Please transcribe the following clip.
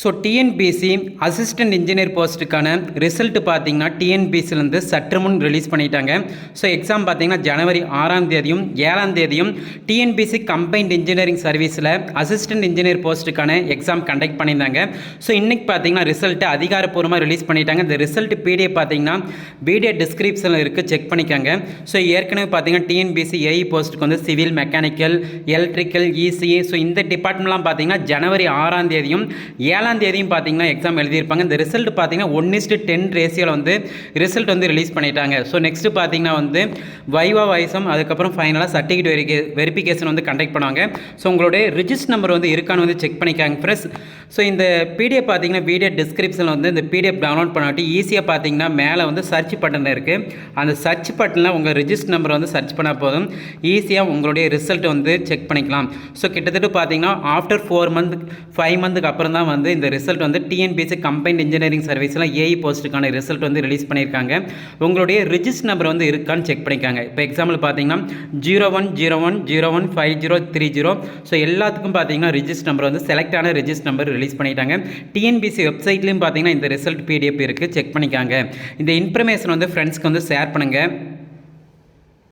So TNPSC assistant engineer போஸ்ட்டுக்கான result பார்த்தீங்கன்னா டிஎன்பிஎஸ்சிலேருந்து சற்று முன் ரிலீஸ் பண்ணிட்டாங்க. ஸோ எக்ஸாம் பார்த்தீங்கன்னா ஜனவரி 6ஆம் தேதியும் 7ஆம் தேதியும் டிஎன்பிஎஸ்சி கம்பைன்ட் இன்ஜினியரிங் சர்வீஸில் அசிஸ்டன்ட் இன்ஜினியர் போஸ்ட்டுக்கான எக்ஸாம் கண்டக்ட் பண்ணியிருந்தாங்க. ஸோ இன்றைக்கி பார்த்தீங்கன்னா ரிசல்ட்டு அதிகாரப்பூர்வமாக ரிலீஸ் பண்ணிட்டாங்க. இந்த ரிசல்ட் பிடிஎஃப் பார்த்தீங்கன்னா வீடியோ டிஸ்கிரிப்ஷனில் இருக்குது, செக் பண்ணிக்காங்க. ஸோ ஏற்கனவே பார்த்தீங்கன்னா டிஎன்பிஎஸ்சி ஏஇ போஸ்ட்டுக்கு வந்து civil, mechanical, electrical, ECA so இந்த டிபார்ட்மெண்ட்லாம் பார்த்தீங்கன்னா ஜனவரி 6ஆம் தேதியும் 7ஆம் தேதியும் பார்த்தீங்கன்னா எக்ஸாம் எழுதியிருப்பாங்க. இந்த ரிசல்ட் பார்த்தீங்கன்னா 1:10 ரேஷியோவில் வந்து ரிசல்ட் வந்து ரிலீஸ் பண்ணிட்டாங்க. ஸோ நெக்ஸ்ட்டு பார்த்தீங்கன்னா வந்து வைவா வாய்ஸும் அதுக்கப்புறம் ஃபைனலாக சர்டிஃபிகேட் வெரிஃபிகேஷன் வந்து கண்டக்ட் பண்ணுவாங்க. ஸோ உங்களுடைய ரிஜிஸ்டர் நம்பர் வந்து இருக்கான்னு வந்து செக் பண்ணிக்காங்க ஃப்ரெண்ட்ஸ். ஸோ இந்த பிடிஎஃப் பார்த்தீங்கன்னா வீடியோ டிஸ்கிரிப்ஷனில் வந்து இந்த பிடிஎஃப் டவுன்லோட் பண்ணாட்டி ஈஸியாக பார்த்தீங்கன்னா மேலே வந்து சர்ச் பட்டன் இருக்குது. அந்த சர்ச் பட்டனில் உங்கள் ரிஜிஸ்டர் நம்பர் வந்து சர்ச் பண்ணால் போதும், ஈஸியாக உங்களுடைய ரிசல்ட் வந்து செக் பண்ணிக்கலாம். ஸோ கிட்டத்தட்ட பார்த்தீங்கன்னா ஆஃப்டர் 5 மந்த்துக்கு அப்புறம் தான் வந்து இந்த ரிசல்ட் வந்து டிஎன்பிஎஸ்சி கம்பைன்ட் இன்ஜினியரிங் சர்வீஸில் ஏஇ போஸ்ட்டுக்கான ரிசல்ட் வந்து ரிலீஸ் பண்ணியிருக்காங்க. உங்களுடைய ரிஜிஸ்டர் நம்பர் வந்து இருக்கான்னு செக் பண்ணிக்காங்க. இப்போ எக்ஸாம்பிள் பார்த்தீங்கன்னா 0101015030. ஸோ எல்லாத்துக்கும் பார்த்தீங்கன்னா ரிஜிஸ்டர் நம்பர் வந்து செலக்டான ரிஜிஸ்டர் நம்பர் ரிலீஸ் பண்ணிட்டாங்க. டிஎன்பிஎஸ்சி வெப்சைட்லையும் பார்த்தீங்கன்னா இந்த ரிசல்ட் பிடிஎஃப் இருக்குது, செக் பண்ணிக்காங்க. இந்த இன்ஃபர்மேஷன் வந்து ஃப்ரெண்ட்ஸ்க்கு வந்து ஷேர் பண்ணுங்கள்.